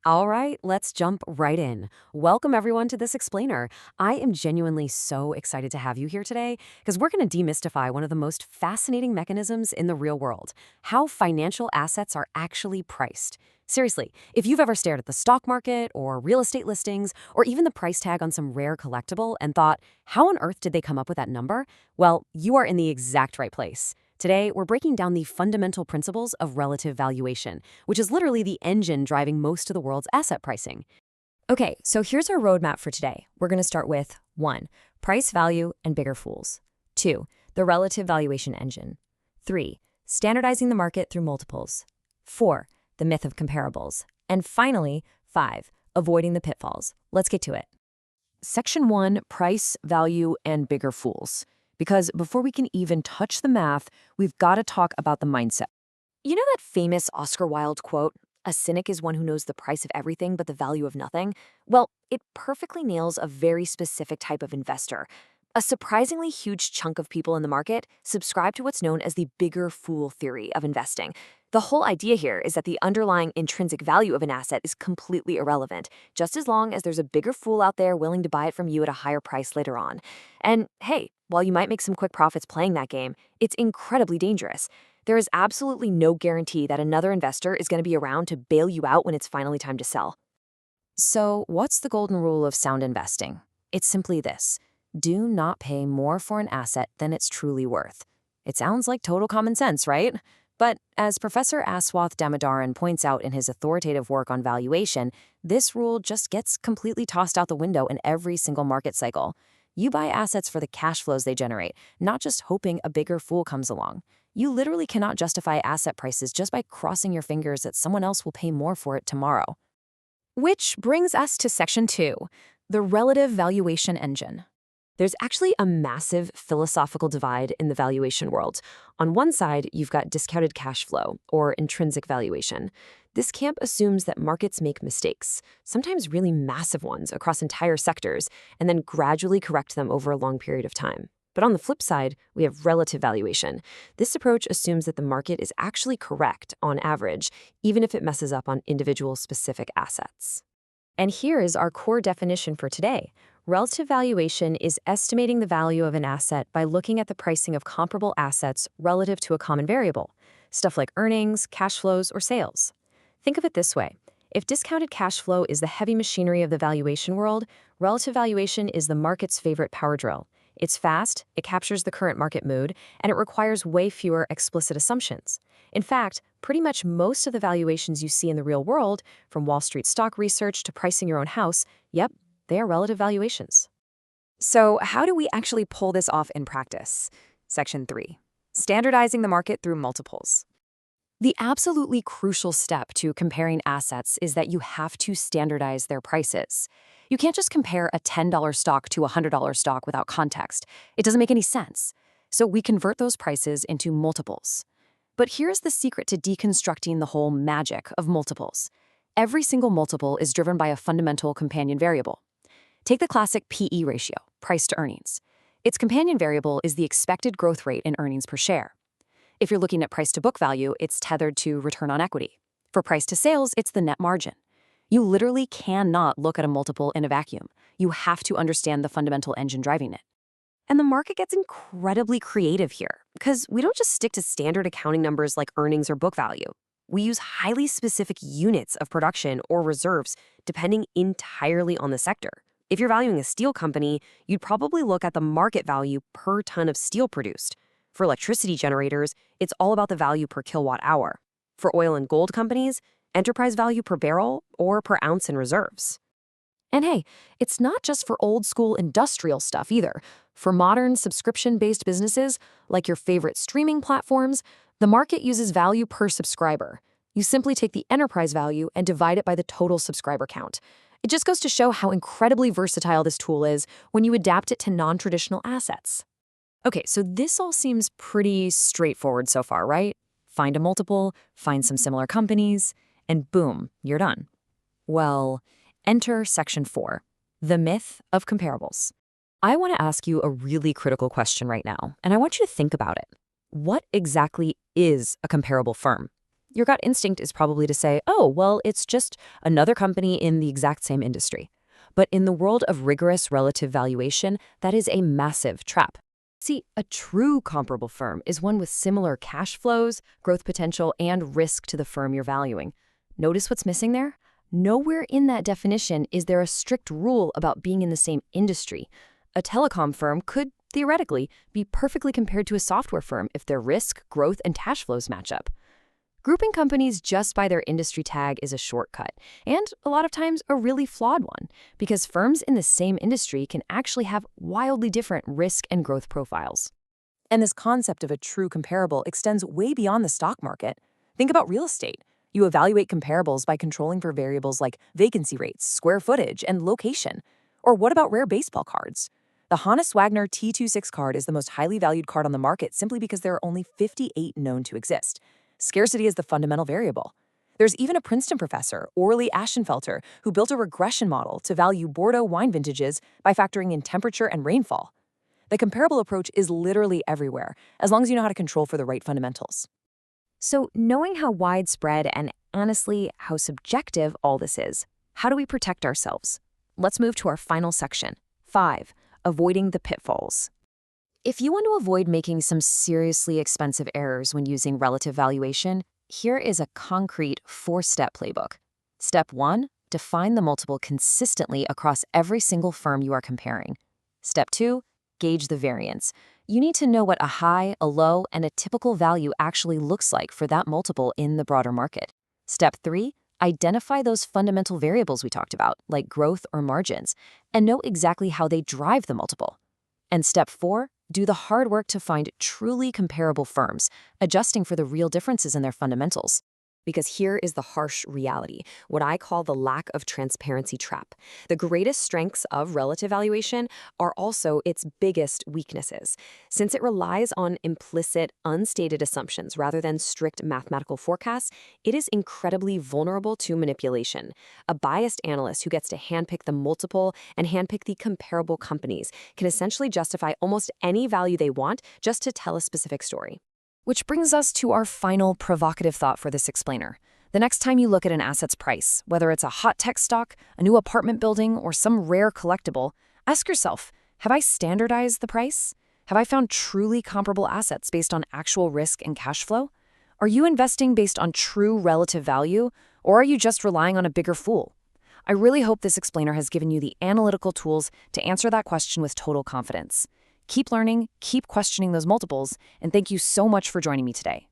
All right, let's jump right in. Welcome, everyone, to this explainer. I am genuinely so excited to have you here today because we're going to demystify one of the most fascinating mechanisms in the real world: how financial assets are actually priced. Seriously, if you've ever stared at the stock market or real estate listings or even the price tag on some rare collectible and thought, how on earth did they come up with that number? Well, you are in the exact right place. Today, we're breaking down the fundamental principles of relative valuation, which is literally the engine driving most of the world's asset pricing. Okay, so here's our roadmap for today. We're going to start with 1. Price value and bigger fools. 2. The relative valuation engine. 3. Standardizing the market through multiples. 4. The myth of comparables. And finally, 5. Avoiding the pitfalls. Let's get to it. Section 1, price, value, and bigger fools. Because before we can even touch the math, we've got to talk about the mindset. You know that famous Oscar Wilde quote, "A cynic is one who knows the price of everything but the value of nothing"? Well, it perfectly nails a very specific type of investor. A surprisingly huge chunk of people in the market subscribe to what's known as the bigger fool theory of investing. The whole idea here is that the underlying intrinsic value of an asset is completely irrelevant, just as long as there's a bigger fool out there willing to buy it from you at a higher price later on. And hey, while you might make some quick profits playing that game, it's incredibly dangerous. There is absolutely no guarantee that another investor is going to be around to bail you out when it's finally time to sell. So, what's the golden rule of sound investing? It's simply this: do not pay more for an asset than it's truly worth. It sounds like total common sense, right? But as Professor Aswath Damodaran points out in his authoritative work on valuation, this rule just gets completely tossed out the window in every single market cycle. You buy assets for the cash flows they generate, not just hoping a bigger fool comes along. You literally cannot justify asset prices just by crossing your fingers that someone else will pay more for it tomorrow. Which brings us to Section 2, the relative valuation engine. There's actually a massive philosophical divide in the valuation world. On one side, you've got discounted cash flow, or intrinsic valuation. This camp assumes that markets make mistakes, sometimes really massive ones across entire sectors, and then gradually correct them over a long period of time. But on the flip side, we have relative valuation. This approach assumes that the market is actually correct on average, even if it messes up on individual specific assets. And here is our core definition for today. Relative valuation is estimating the value of an asset by looking at the pricing of comparable assets relative to a common variable, stuff like earnings, cash flows, or sales. Think of it this way. If discounted cash flow is the heavy machinery of the valuation world, relative valuation is the market's favorite power drill. It's fast, it captures the current market mood, and it requires way fewer explicit assumptions. In fact, pretty much most of the valuations you see in the real world, from Wall Street stock research to pricing your own house, yep, they are relative valuations. So how do we actually pull this off in practice? Section 3. Standardizing the market through multiples. The absolutely crucial step to comparing assets is that you have to standardize their prices. You can't just compare a $10 stock to a $100 stock without context. It doesn't make any sense. So we convert those prices into multiples. But here's the secret to deconstructing the whole magic of multiples. Every single multiple is driven by a fundamental companion variable. Take the classic PE ratio, price to earnings. Its companion variable is the expected growth rate in earnings per share. If you're looking at price to book value, it's tethered to return on equity. For price to sales, it's the net margin. You literally cannot look at a multiple in a vacuum. You have to understand the fundamental engine driving it. And the market gets incredibly creative here, because we don't just stick to standard accounting numbers like earnings or book value. We use highly specific units of production or reserves depending entirely on the sector. If you're valuing a steel company, you'd probably look at the market value per ton of steel produced. For electricity generators, it's all about the value per kilowatt hour. For oil and gold companies, enterprise value per barrel or per ounce in reserves. And hey, it's not just for old school industrial stuff either. For modern subscription-based businesses, like your favorite streaming platforms, the market uses value per subscriber. You simply take the enterprise value and divide it by the total subscriber count. It just goes to show how incredibly versatile this tool is when you adapt it to non-traditional assets. Okay, so this all seems pretty straightforward so far, right? Find a multiple, find some similar companies, and boom, you're done. Well, enter Section 4, the myth of comparables. I want to ask you a really critical question right now, and I want you to think about it. What exactly is a comparable firm? Your gut instinct is probably to say, oh, well, it's just another company in the exact same industry. But in the world of rigorous relative valuation, that is a massive trap. See, a true comparable firm is one with similar cash flows, growth potential, and risk to the firm you're valuing. Notice what's missing there? Nowhere in that definition is there a strict rule about being in the same industry. A telecom firm could, theoretically, be perfectly compared to a software firm if their risk, growth, and cash flows match up. Grouping companies just by their industry tag is a shortcut, and a lot of times a really flawed one, because firms in the same industry can actually have wildly different risk and growth profiles. And this concept of a true comparable extends way beyond the stock market. Think about real estate. You evaluate comparables by controlling for variables like vacancy rates, square footage, and location. Or what about rare baseball cards? The Honus Wagner T26 card is the most highly valued card on the market simply because there are only 58 known to exist. Scarcity is the fundamental variable. There's even a Princeton professor, Orly Ashenfelter, who built a regression model to value Bordeaux wine vintages by factoring in temperature and rainfall. The comparable approach is literally everywhere, as long as you know how to control for the right fundamentals. So, knowing how widespread and honestly how subjective all this is, how do we protect ourselves? Let's move to our final section. 5. Avoiding the pitfalls. If you want to avoid making some seriously expensive errors when using relative valuation, here is a concrete 4-step playbook. Step 1. Define the multiple consistently across every single firm you are comparing. Step 2. Gauge the variance. You need to know what a high, a low, and a typical value actually looks like for that multiple in the broader market. Step 3. Identify those fundamental variables we talked about, like growth or margins, and know exactly how they drive the multiple. And step 4, do the hard work to find truly comparable firms, adjusting for the real differences in their fundamentals. Because here is the harsh reality, what I call the lack of transparency trap. The greatest strengths of relative valuation are also its biggest weaknesses. Since it relies on implicit, unstated assumptions rather than strict mathematical forecasts, it is incredibly vulnerable to manipulation. A biased analyst who gets to handpick the multiple and handpick the comparable companies can essentially justify almost any value they want just to tell a specific story. Which brings us to our final provocative thought for this explainer. The next time you look at an asset's price, whether it's a hot tech stock, a new apartment building, or some rare collectible, ask yourself, have I standardized the price? Have I found truly comparable assets based on actual risk and cash flow? Are you investing based on true relative value, or are you just relying on a bigger fool? I really hope this explainer has given you the analytical tools to answer that question with total confidence. Keep learning, keep questioning those multiples, and thank you so much for joining me today.